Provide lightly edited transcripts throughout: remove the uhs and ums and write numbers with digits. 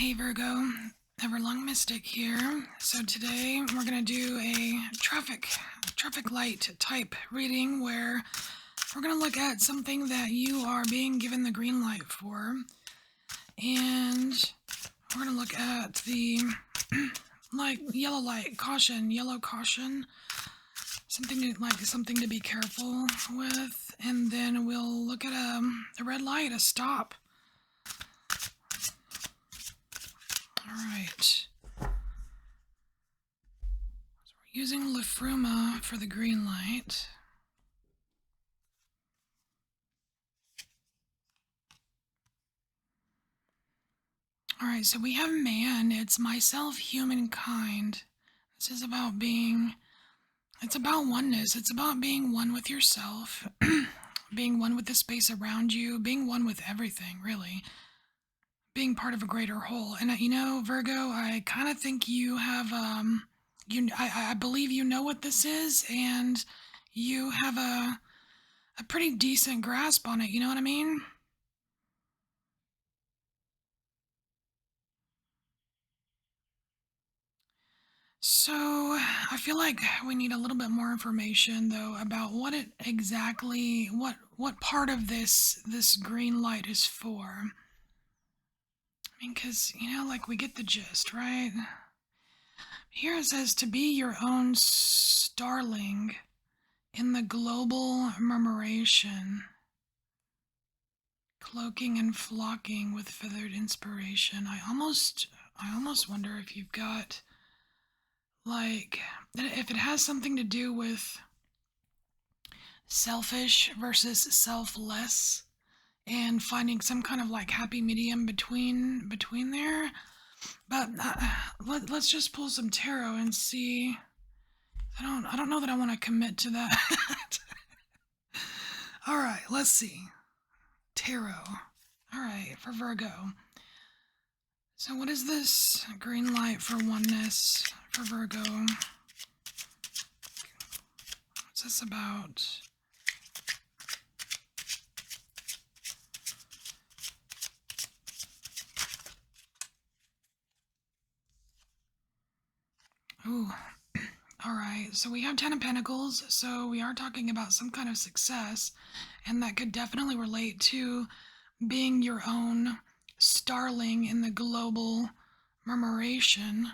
Hey Virgo, EverlongMystic here. So today we're gonna do a traffic light type reading where we're gonna look at something that you are being given the green light for, and we're gonna look at the like yellow light, yellow caution, something to be careful with, and then we'll look at a red light, a stop. All right. So we're using Lefruma for the green light. All right, so we have man. It's myself, humankind. This is about it's about oneness. It's about being one with yourself, being one with the space around you, being one with everything, really. Being part of a greater whole. And Virgo, I kind of think you have I believe you know what this is, and you have a pretty decent grasp on it, you know what I mean? So I feel like we need a little bit more information though about what part of this green light is for. I mean, because like we get the gist, right? Here it says to be your own starling in the global murmuration, cloaking and flocking with feathered inspiration. I almost wonder if you've got, like, if it has something to do with selfish versus selfless, and finding some kind of like happy medium between there. But let's just pull some tarot and see. I don't know that I want to commit to that. All right, let's see. Tarot. All right, for Virgo. So what is this green light for oneness for Virgo? What's this about? Ooh. All right, so we have 10 of Pentacles, so we are talking about some kind of success, and that could definitely relate to being your own starling in the global murmuration,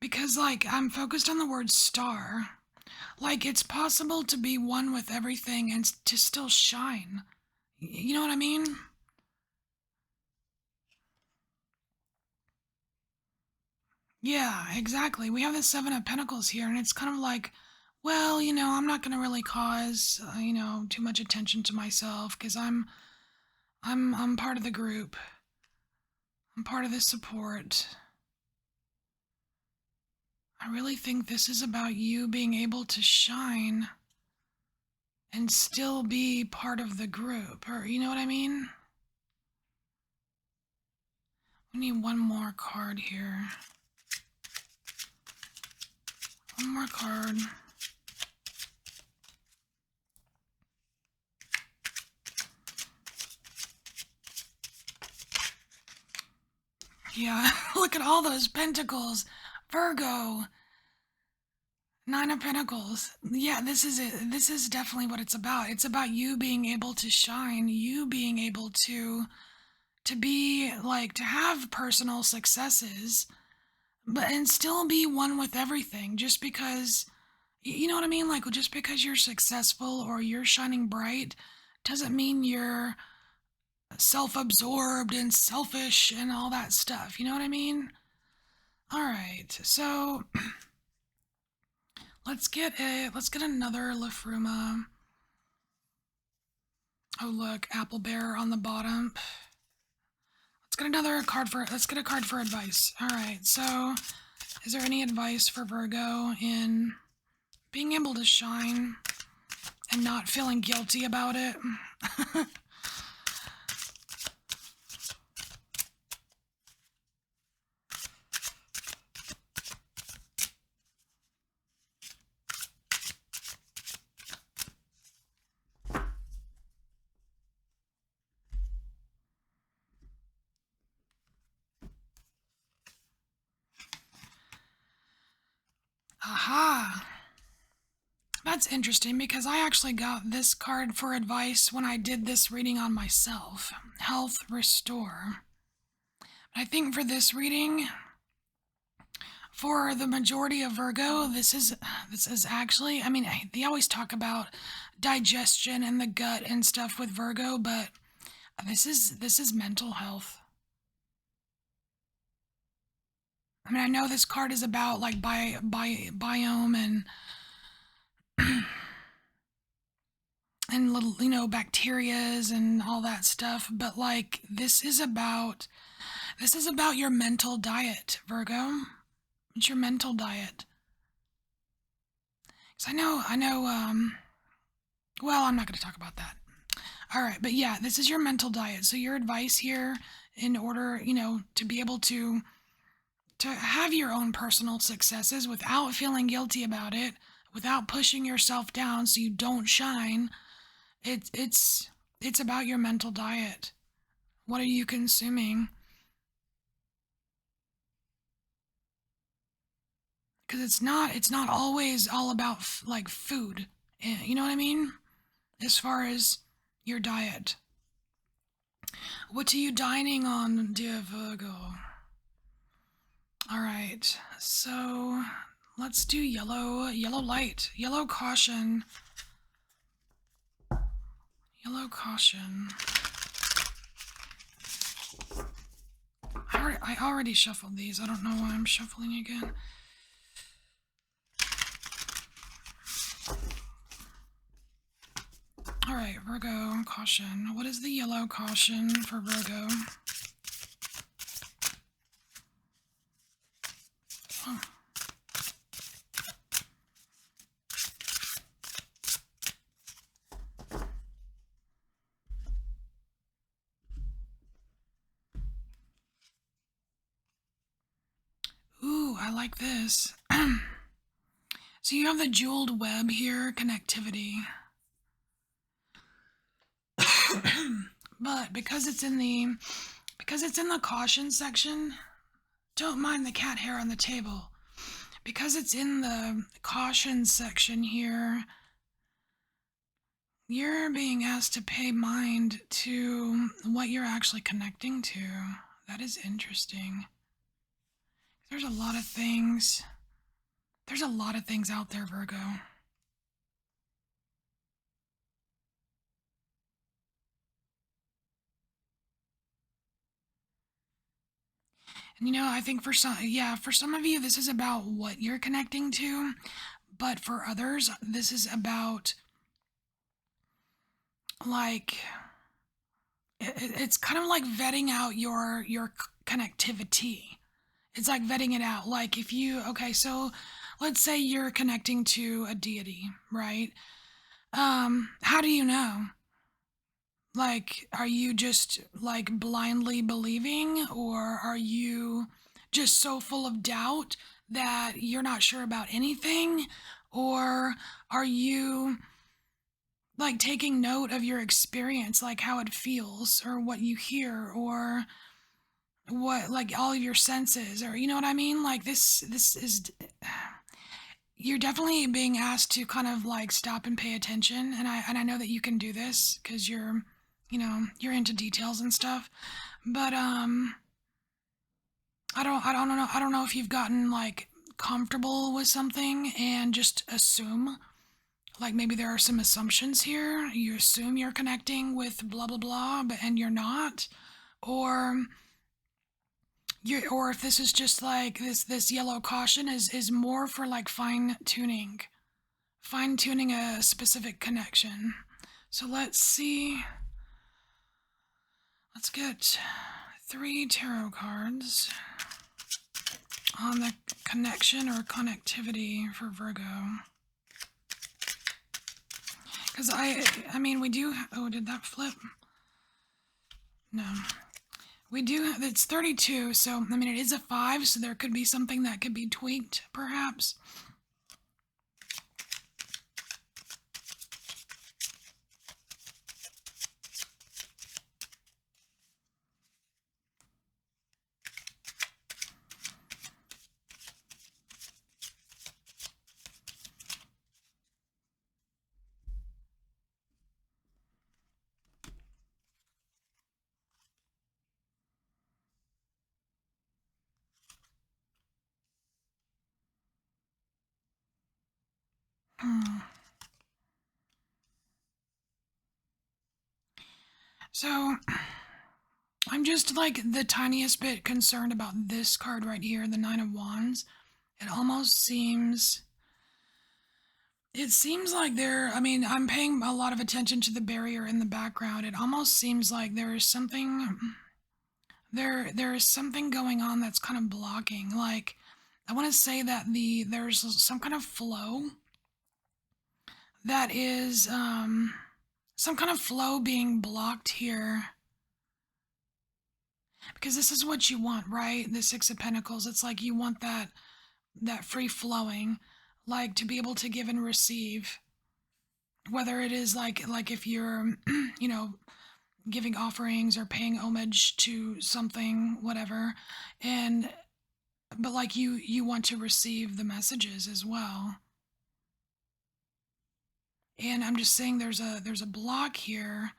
because, like, I'm focused on the word star. Like, it's possible to be one with everything and to still shine. You know what I mean? Yeah, exactly. We have the Seven of Pentacles here, and it's kind of like, well, I'm not going to really cause, too much attention to myself because I'm part of the group. I'm part of the support. I really think this is about you being able to shine and still be part of the group, or you know what I mean? We need one more card here. One more card. Yeah, look at all those pentacles. Virgo. Nine of Pentacles. Yeah, this is it. This is definitely what it's about. It's about you being able to shine, you being able to be like to have personal successes, but and still be one with everything just because you know what I mean? Like just because you're successful or you're shining bright doesn't mean you're self-absorbed and selfish and all that stuff. You know what I mean? All right. So let's get another Lefruma. Oh look, Apple Bear on the bottom. Let's get a card for advice. All right. So, is there any advice for Virgo in being able to shine and not feeling guilty about it? Aha. That's interesting because I actually got this card for advice when I did this reading on myself. Health Restore. I think for this reading, for the majority of Virgo, this is actually, I mean, they always talk about digestion and the gut and stuff with Virgo, but this is mental health. I mean, I know this card is about like biome and little, bacterias and all that stuff, but like this is about your mental diet, Virgo. It's your mental diet. Cuz I know well, I'm not going to talk about that. All right, but yeah, this is your mental diet. So your advice here in order, to be able to have your own personal successes without feeling guilty about it, without pushing yourself down so you don't shine. It's about your mental diet. What are you consuming? Because it's not always all about like food. You know what I mean? As far as your diet. What are you dining on, dear Virgo? All right. So let's do yellow light, yellow caution. Yellow caution. I already shuffled these. I don't know why I'm shuffling again. All right, Virgo, caution. What is the yellow caution for Virgo? Oh. Ooh, I like this. So you have the jeweled web here, connectivity. But because it's in the caution section, don't mind the cat hair on the table. Because it's in the caution section here, you're being asked to pay mind to what you're actually connecting to. That is interesting. There's a lot of things. There's a lot of things out there, Virgo. And I think for some of you, this is about what you're connecting to, but for others, this is about like it's kind of like vetting out your connectivity. It's like vetting it out. Like if you so let's say you're connecting to a deity, right? How do you know? Like, are you just like blindly believing, or are you just so full of doubt that you're not sure about anything? Or are you like taking note of your experience, like how it feels, or what you hear, or what, like all of your senses, or you know what I mean? Like this is you're definitely being asked to kind of like stop and pay attention, and I know that you can do this because you're into details and stuff. But I don't know if you've gotten like comfortable with something and just assume, like maybe there are some assumptions here. You assume you're connecting with blah blah blah, and you're not. Or or if this is just like this yellow caution is more for like fine tuning a specific connection. So let's see. Let's get 3 tarot cards on the connection or connectivity for Virgo. Because I mean, we do. Oh, did that flip? No. We do. It's 32, so I mean, it is a 5, so there could be something that could be tweaked, perhaps. Hmm. So, I'm just like the tiniest bit concerned about this card right here, the Nine of Wands. It almost seems. It seems like I mean, I'm paying a lot of attention to the barrier in the background. It almost seems like there is something. There is something going on that's kind of blocking. Like, I want to say that there's some kind of flow that is some kind of flow being blocked here, because this is what you want, right? The Six of Pentacles. It's like you want that free flowing, like to be able to give and receive, whether it is like if you're you know, giving offerings or paying homage to something, whatever. And but like you want to receive the messages as well. And I'm just saying there's a block here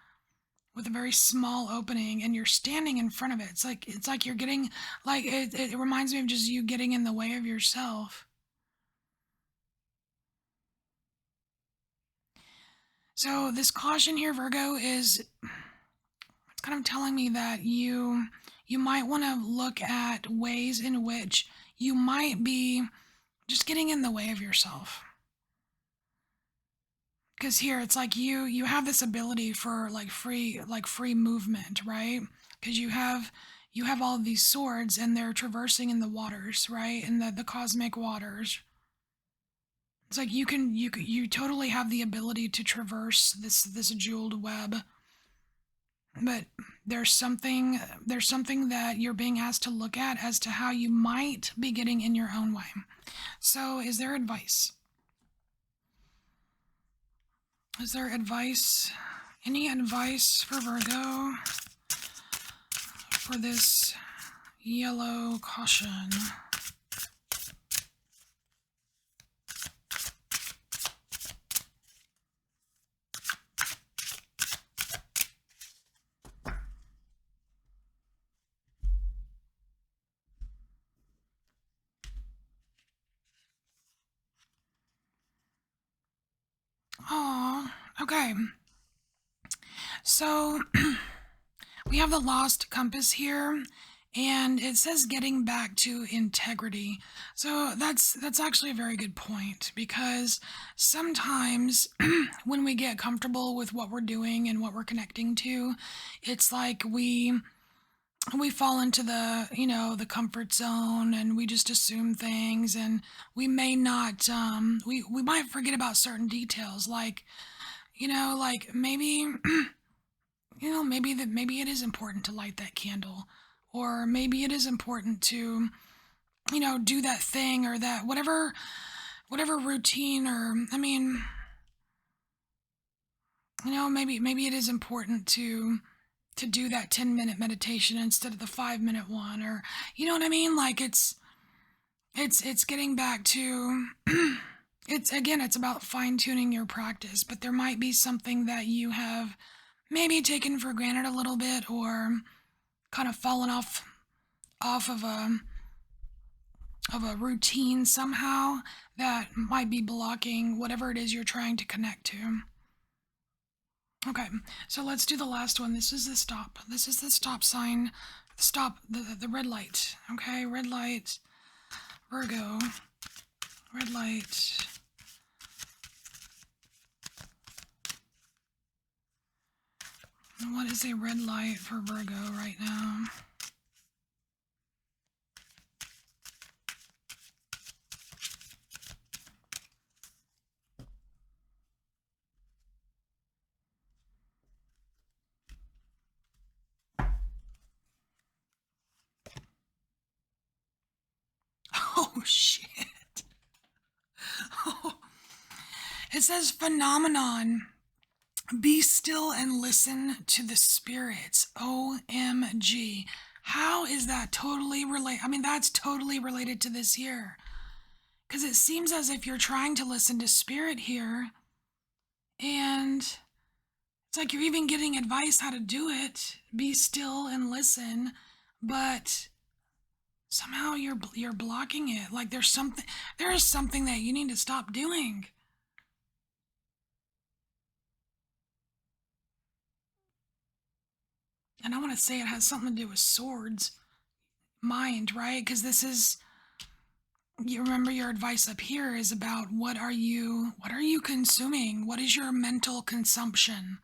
with a very small opening, and you're standing in front of it. It's like you're getting, like, it reminds me of just you getting in the way of yourself. So this caution here, Virgo, is it's kind of telling me that you might want to look at ways in which you might be just getting in the way of yourself. Because here it's like you have this ability for free movement, right? Because you have all of these swords, and they're traversing in the waters, right? In the cosmic waters. It's like you totally have the ability to traverse this jeweled web. But there's something that you're being asked to look at as to how you might be getting in your own way. So is there advice? Is there advice? Any advice for Virgo for this yellow caution? Oh, okay. So we have the lost compass here, and it says getting back to integrity. So that's actually a very good point, because sometimes when we get comfortable with what we're doing and what we're connecting to, it's like we fall into the comfort zone, and we just assume things, and we may not we might forget about certain details, like maybe maybe it is important to light that candle, or maybe it is important to do that thing, or that whatever routine, or I mean, maybe it is important to do that 10-minute meditation instead of the 5-minute one, or you know what I mean, like it's getting back to it's about fine-tuning your practice. But there might be something that you have maybe taken for granted a little bit, or kind of fallen off of a routine somehow, that might be blocking whatever it is you're trying to connect to. Okay, so let's do the last one. This is the stop. This is the stop sign. Stop, the red light. Okay, red light. Virgo. Red light. What is a red light for Virgo right now? Oh, shit. Oh. It says phenomenon. Be still and listen to the spirits. OMG. How is that totally related? I mean, that's totally related to this here. Because it seems as if you're trying to listen to spirit here, and it's like you're even getting advice how to do it. Be still and listen, but somehow you're blocking it. Like there is something that you need to stop doing. And I want to say it has something to do with swords, mind, right? Because this is, you remember your advice up here is about what are you consuming? What is your mental consumption?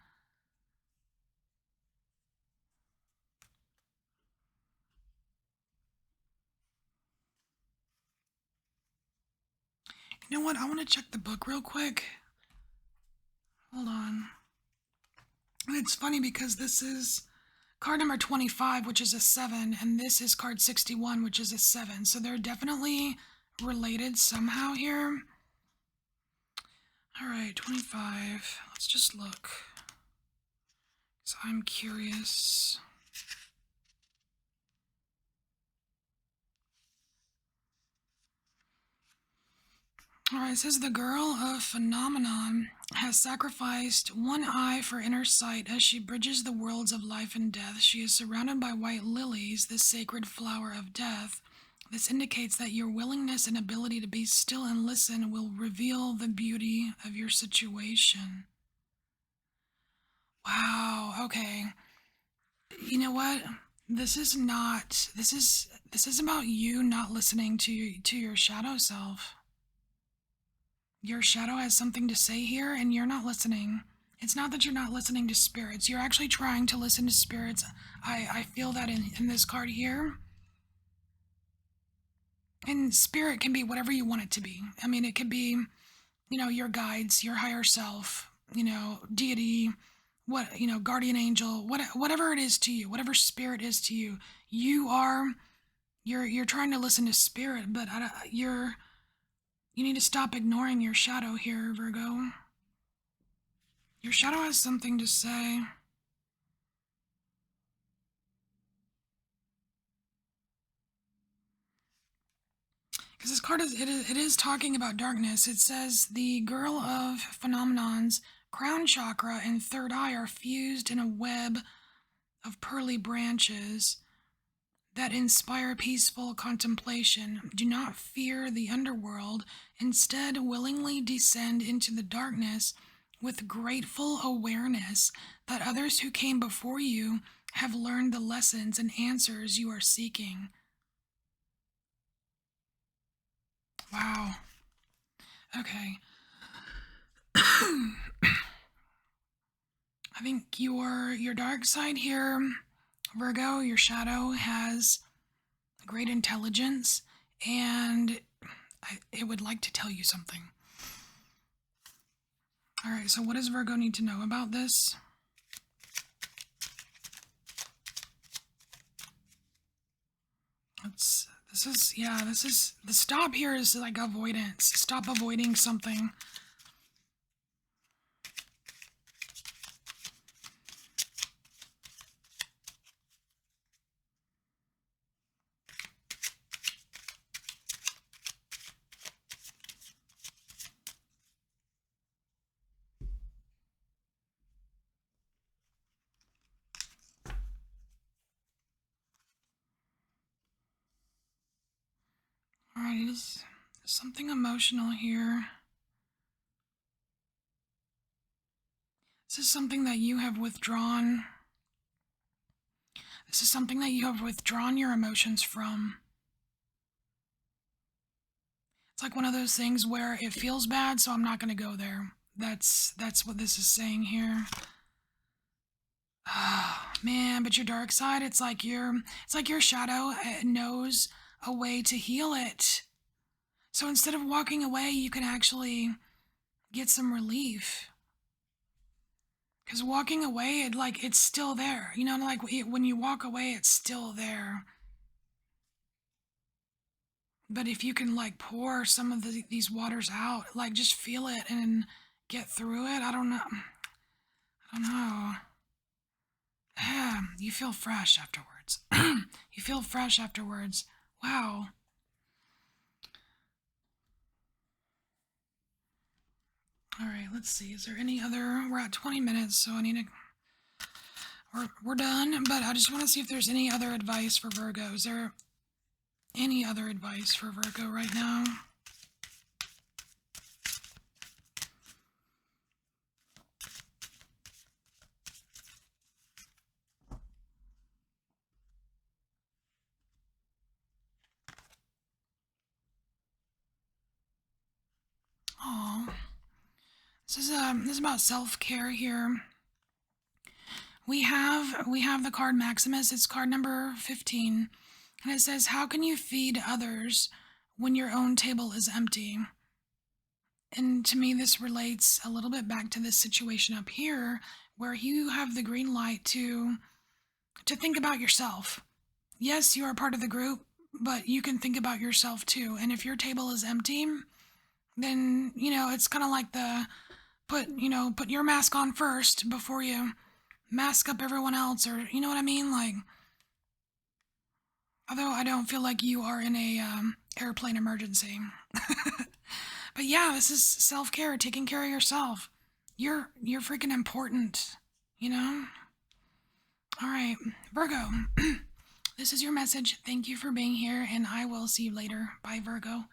You know what? I want to check the book real quick. Hold on. And it's funny because this is card number 25, which is a 7, and this is card 61, which is a 7. So they're definitely related somehow here. All right, 25. Let's just look. So I'm curious. Alright, it says the girl of Phenomenon has sacrificed one eye for inner sight as she bridges the worlds of life and death. She is surrounded by white lilies, the sacred flower of death. This indicates that your willingness and ability to be still and listen will reveal the beauty of your situation. Wow, okay. You know what? This is about you not listening to your shadow self. Your shadow has something to say here, and you're not listening. It's not that you're not listening to spirits. You're actually trying to listen to spirits. I feel that in this card here. And spirit can be whatever you want it to be. I mean, it could be, your guides, your higher self, deity, guardian angel, whatever it is to you, whatever spirit is to you. You're trying to listen to spirit, but you need to stop ignoring your shadow here, Virgo. Your shadow has something to say. Because this card it is talking about darkness. It says the girl of phenomenon's crown chakra and third eye are fused in a web of pearly branches that inspire peaceful contemplation. Do not fear the underworld. Instead, willingly descend into the darkness with grateful awareness that others who came before you have learned the lessons and answers you are seeking. Wow. Okay. I think your dark side here, Virgo, your shadow, has great intelligence, and it would like to tell you something. All right, so what does Virgo need to know about this? The stop here is like avoidance. Stop avoiding something. Alright, it is something emotional here. This is something that you have withdrawn. This is something that you have withdrawn your emotions from. It's like one of those things where it feels bad, so I'm not going to go there. That's what this is saying here. Oh, man, but your dark side, it's like your shadow knows a way to heal it. So instead of walking away, you can actually get some relief. Because walking away, it's still there. When you walk away, it's still there. But if you can, pour some of these waters out, just feel it and get through it, I don't know. You feel fresh afterwards. You feel fresh afterwards. Wow. All right, let's see. Is there any other? We're at 20 minutes, so I need to. We're done, but I just want to see if there's any other advice for Virgo. Is there any other advice for Virgo right now? This is about self-care here. We have the card Maximus. It's card number 15. And it says, "How can you feed others when your own table is empty?" And to me, this relates a little bit back to this situation up here, where you have the green light to think about yourself. Yes, you are part of the group, but you can think about yourself too. And if your table is empty, then it's kind of like the put your mask on first before you mask up everyone else, or you know what I mean, like. Although I don't feel like you are in a airplane emergency. But yeah, this is self-care, taking care of yourself. You're freaking important, you know? All right, Virgo. This is your message. Thank you for being here, and I will see you later. Bye, Virgo.